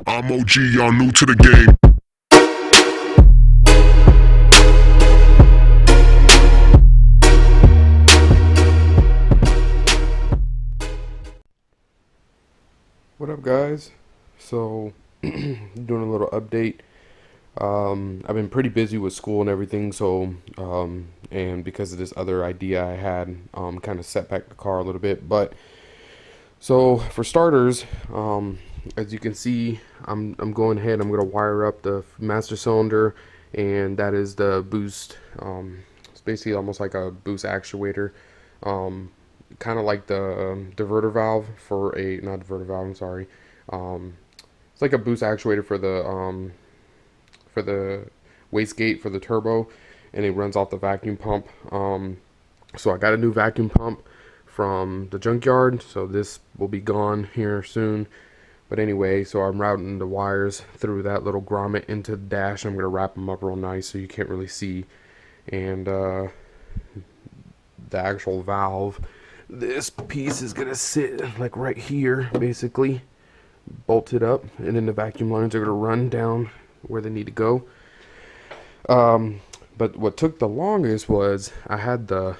I'm OG, y'all new to the game. What up, guys? So, doing a little update. I've been pretty busy with school and everything, so and because of this other idea I had, kind of set back the car a little bit. But so for starters, as you can see, I'm going ahead. I'm gonna wire up the master cylinder, and that is the boost. It's basically almost like a boost actuator. Kind of like the diverter valve for a not diverter valve. I'm sorry. It's like a boost actuator for the wastegate for the turbo, and it runs off the vacuum pump. So I got a new vacuum pump from the junkyard, so this will be gone here soon. But anyway, so I'm routing the wires through that little grommet into the dash. I'm gonna wrap them up real nice so you can't really see. And the actual valve, this piece is gonna sit like right here, basically bolted up, and then the vacuum lines are gonna run down where they need to go. But what took the longest was I had the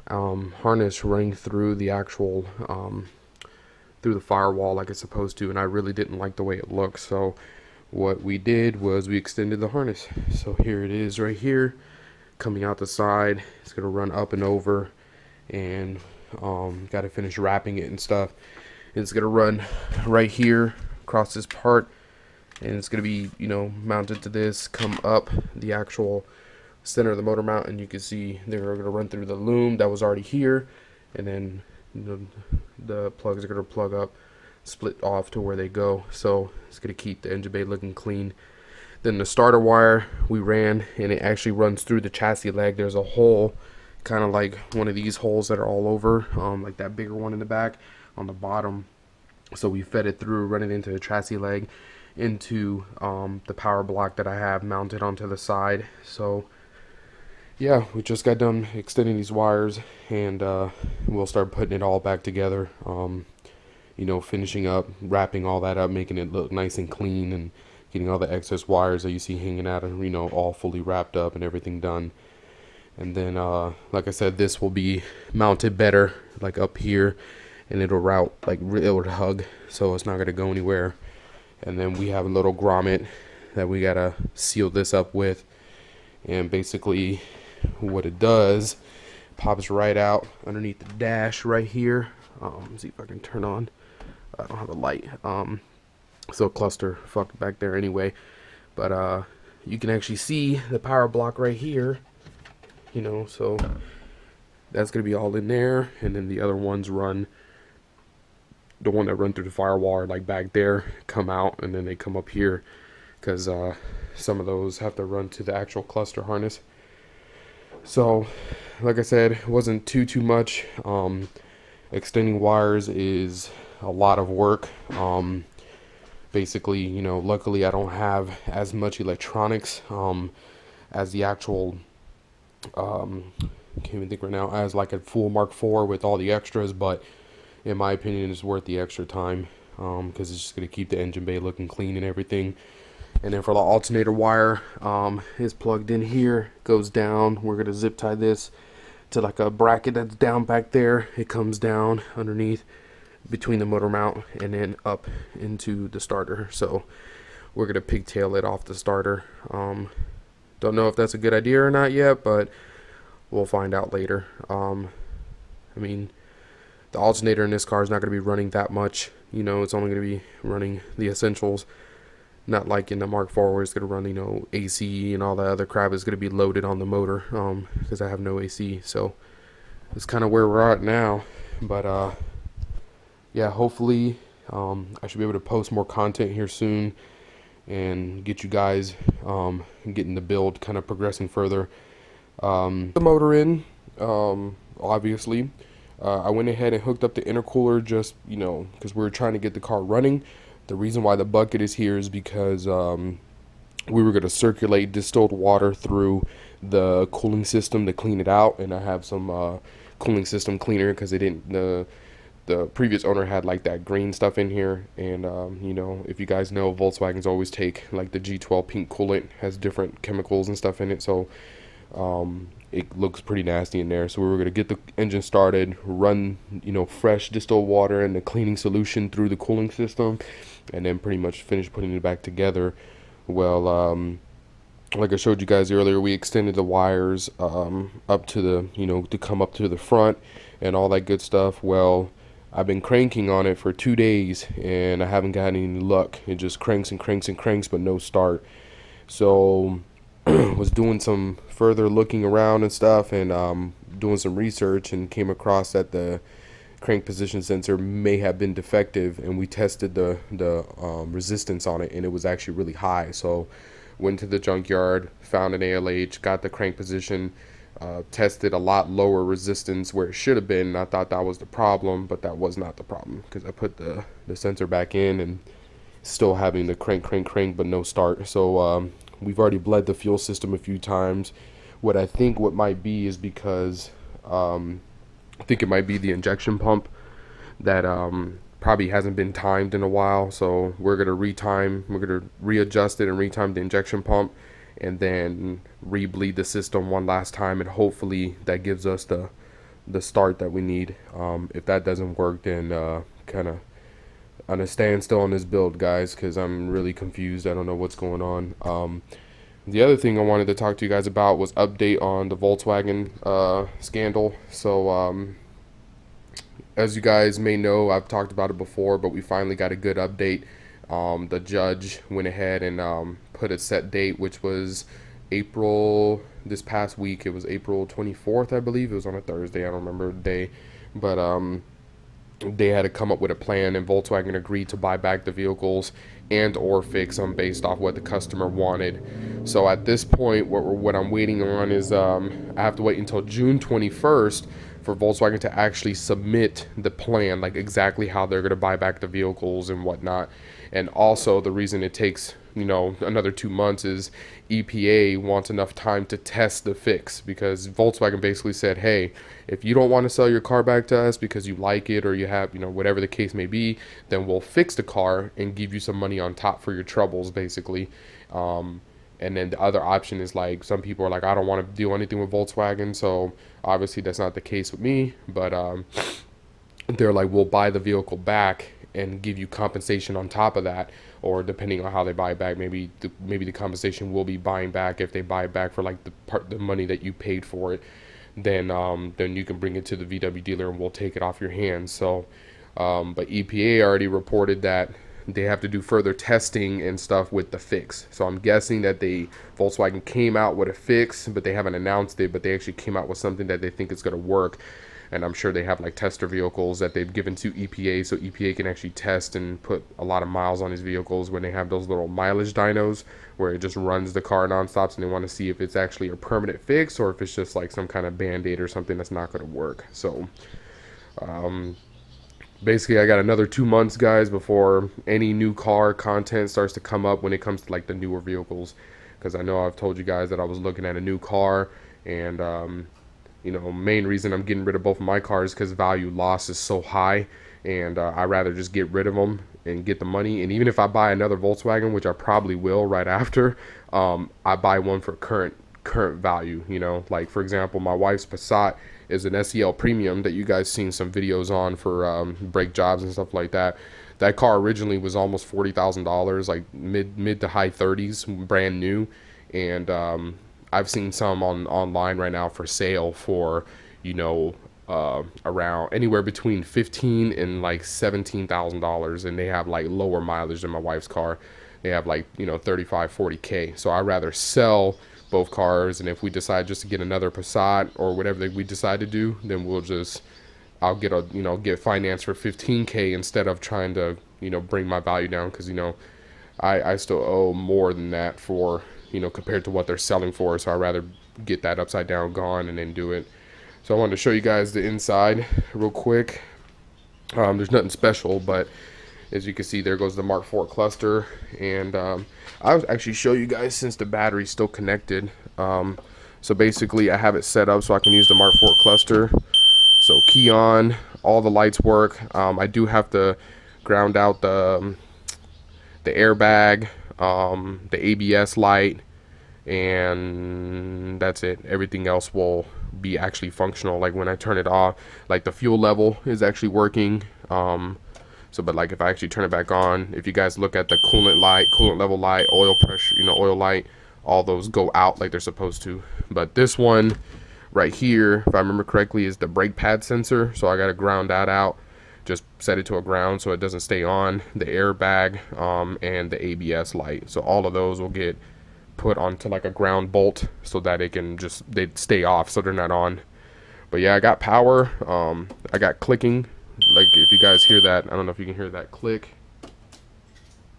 harness running through the actual through the firewall like it's supposed to, and I really didn't like the way it looked. So what we did was we extended the harness. So here it is right here, coming out the side. It's gonna run up and over, and got to finish wrapping it and stuff. It's gonna run right here across this part, and it's gonna be, you know, mounted to this, come up the actual center of the motor mount, and you can see they're gonna run through the loom that was already here, and then the plugs are gonna plug up, split off to where they go. So it's gonna keep the engine bay looking clean. Then the starter wire we ran, and it actually runs through the chassis leg. There's a hole, kind of like one of these holes that are all over, like that bigger one in the back on the bottom. So we fed it through, run it into the chassis leg, into the power block that I have mounted onto the side. So yeah, we just got done extending these wires, and we'll start putting it all back together. You know, finishing up, wrapping all that up, making it look nice and clean, and getting all the excess wires that you see hanging out, and, you know, all fully wrapped up and everything done. And then like I said, this will be mounted better like up here, and it'll route like it'll hug, so it's not going to go anywhere. And then we have a little grommet that we gotta seal this up with, and basically what it does, pops right out underneath the dash right here. Let's see if I can turn on. I don't have a light, so cluster fucked back there anyway. But you can actually see the power block right here, you know, so that's gonna be all in there. And then the other ones run, the one that run through the firewall are like back there, come out, and then they come up here, because some of those have to run to the actual cluster harness. So like I said, it wasn't too much. Extending wires is a lot of work. Basically, you know, luckily I don't have as much electronics as the actual can't even think right now, as like a full Mark IV with all the extras. But in my opinion, it's worth the extra time, because it's just going to keep the engine bay looking clean and everything. And then for the alternator wire, is plugged in here, goes down. We're going to zip tie this to like a bracket that's down back there. It comes down underneath between the motor mount and then up into the starter. So we're going to pigtail it off the starter. Don't know if that's a good idea or not yet, but we'll find out later. I mean, the alternator in this car is not going to be running that much. You know, it's only going to be running the essentials. Not like in the Mark IV where it's going to run, you know, AC and all that other crap is going to be loaded on the motor, because I have no AC. So it's kind of where we're at now. But yeah, hopefully I should be able to post more content here soon and get you guys getting the build kind of progressing further. The motor in, obviously. I went ahead and hooked up the intercooler, just, you know, because we were trying to get the car running. The reason why the bucket is here is because we were going to circulate distilled water through the cooling system to clean it out, and I have some cooling system cleaner because it didn't, the the previous owner had like that green stuff in here, and you know, if you guys know, Volkswagens always take like the G12 pink coolant, has different chemicals and stuff in it, so it looks pretty nasty in there. So we were going to get the engine started, run, you know, fresh distilled water and the cleaning solution through the cooling system, and then pretty much finish putting it back together. Well, like I showed you guys earlier, we extended the wires up to the, you know, to come up to the front and all that good stuff. Well, I've been cranking on it for 2 days and I haven't got any luck. It just cranks and cranks and cranks, but no start. So was doing some further looking around and stuff, and doing some research, and came across that the crank position sensor may have been defective, and we tested the resistance on it, and it was actually really high. So went to the junkyard, found an ALH, got the crank position, tested a lot lower resistance where it should have been, and I thought that was the problem, but that was not the problem, because I put the sensor back in and still having the crank but no start. So we've already bled the fuel system a few times. What I think what might be is because I think it might be the injection pump that probably hasn't been timed in a while. So we're gonna readjust it and retime the injection pump, and then re-bleed the system one last time, and hopefully that gives us the start that we need. If that doesn't work, then kind of on a standstill on this build, guys, because I'm really confused. I don't know what's going on. The other thing I wanted to talk to you guys about was update on the Volkswagen scandal. So as you guys may know, I've talked about it before, but we finally got a good update. The judge went ahead and put a set date, which was this past week. It was April 24th, I believe. It was on a Thursday. I don't remember the day, but they had to come up with a plan, and Volkswagen agreed to buy back the vehicles and or fix them based off what the customer wanted. So at this point, what I'm waiting on is I have to wait until June 21st for Volkswagen to actually submit the plan, like exactly how they're going to buy back the vehicles and whatnot. And also the reason it takes, you know, another 2 months is EPA wants enough time to test the fix, because Volkswagen basically said, hey, if you don't want to sell your car back to us because you like it, or you have, you know, whatever the case may be, then we'll fix the car and give you some money on top for your troubles, basically. And then the other option is, like, some people are like, I don't want to do anything with Volkswagen. So obviously that's not the case with me, but they're like, we'll buy the vehicle back and give you compensation on top of that, or depending on how they buy back, maybe the compensation will be buying back. If they buy back for like the money that you paid for it, then you can bring it to the VW dealer and we'll take it off your hands. So but EPA already reported that they have to do further testing and stuff with the fix. So I'm guessing that Volkswagen came out with a fix, but they haven't announced it, but they actually came out with something that they think is going to work. And I'm sure they have like tester vehicles that they've given to EPA, so EPA can actually test and put a lot of miles on these vehicles when they have those little mileage dynos where it just runs the car nonstop, and they want to see if it's actually a permanent fix or if it's just like some kind of band-aid or something that's not going to work. So basically I got another 2 months, guys, before any new car content starts to come up when it comes to like the newer vehicles, because I know I've told you guys that I was looking at a new car, and you know, main reason I'm getting rid of both of my cars because value loss is so high, and I'd rather just get rid of them and get the money. And even if I buy another Volkswagen, which I probably will right after, I buy one for current value. You know, like for example, my wife's Passat is an SEL Premium that you guys seen some videos on for brake jobs and stuff like that. That car originally was almost $40,000, like mid to high 30s, brand new, and I've seen some online right now for sale for, you know, around anywhere between $15,000 and like $17,000, and they have like lower mileage than my wife's car. They have like, you know, 35, 40K. So I'd rather sell both cars, and if we decide just to get another Passat or whatever we decide to do, then I'll get finance for 15K instead of trying to, you know, bring my value down, because, you know, I still owe more than that for, you know, compared to what they're selling for. So I'd rather get that upside down gone and then do it. So I wanted to show you guys the inside real quick. There's nothing special, but as you can see, there goes the Mark IV cluster, and I'll actually show you guys since the battery's still connected. So basically I have it set up so I can use the Mark IV cluster. So key on, all the lights work. I do have to ground out the airbag, the ABS light, and that's it. Everything else will be actually functional. Like when I turn it off, like the fuel level is actually working. But like if I actually turn it back on, if you guys look at the coolant light, coolant level light, oil pressure, oil light, all those go out like they're supposed to. But this one right here, if I remember correctly, is the brake pad sensor. So I got to ground that out, just set it to a ground so it doesn't stay on. The airbag, and the ABS light. So all of those will get put onto like a ground bolt so that they stay off so they're not on. But yeah, I got power. I got clicking. Like if you guys hear that, I don't know if you can hear that click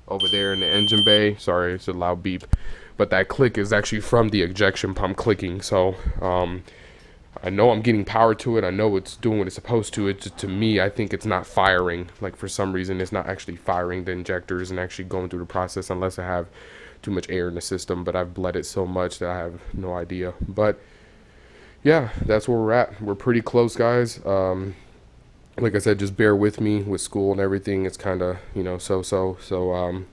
over there in the engine bay. Sorry, it's a loud beep. But that click is actually from the ejection pump clicking. So I know I'm getting power to it. I know it's doing what it's supposed to. It's just, to me, I think it's not firing. Like for some reason, it's not actually firing the injectors and actually going through the process unless I have too much air in the system. But I've bled it so much that I have no idea. But yeah, that's where we're at. We're pretty close, guys. Like I said, just bear with me with school and everything. It's kind of, so.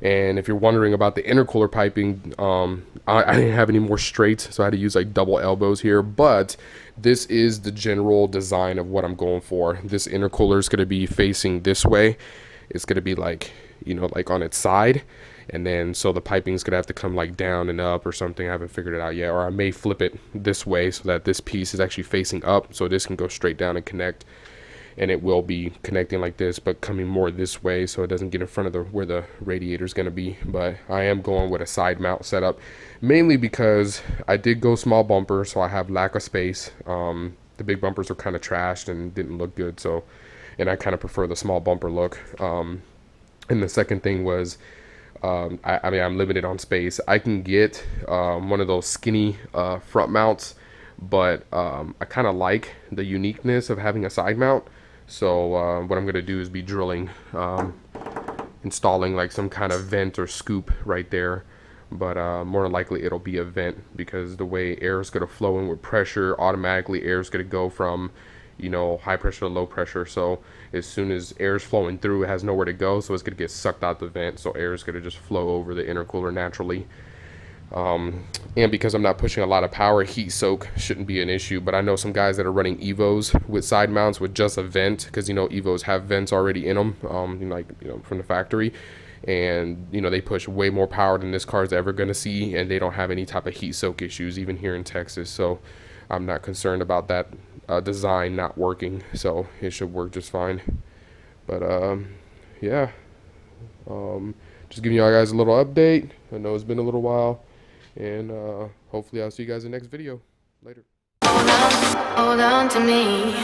And if you're wondering about the intercooler piping, I didn't have any more straights, so I had to use like double elbows here. But this is the general design of what I'm going for. This intercooler is going to be facing this way. It's going to be like, like on its side. And then so the piping is going to have to come like down and up or something. I haven't figured it out yet. Or I may flip it this way so that this piece is actually facing up, so this can go straight down and connect. And it will be connecting like this, but coming more this way so it doesn't get in front of where the radiator is going to be. But I am going with a side mount setup, mainly because I did go small bumper, so I have lack of space. The big bumpers are kind of trashed and didn't look good, so, and I kind of prefer the small bumper look. And the second thing was, I mean, I'm limited on space. I can get one of those skinny front mounts, but I kind of like the uniqueness of having a side mount. So what I'm going to do is be drilling, installing like some kind of vent or scoop right there. But more than likely it'll be a vent, because the way air is going to flow in with pressure, automatically air is going to go from, high pressure to low pressure. So as soon as air is flowing through, it has nowhere to go, so it's going to get sucked out the vent. So air is going to just flow over the intercooler naturally. And because I'm not pushing a lot of power, heat soak shouldn't be an issue. But I know some guys that are running Evos with side mounts with just a vent, because Evos have vents already in them, from the factory, and they push way more power than this car is ever going to see, and they don't have any type of heat soak issues even here in Texas. So I'm not concerned about that design not working, so it should work just fine. But yeah, just giving you guys a little update. I know it's been a little while. And hopefully I'll see you guys in the next video. Later. Hold on to me.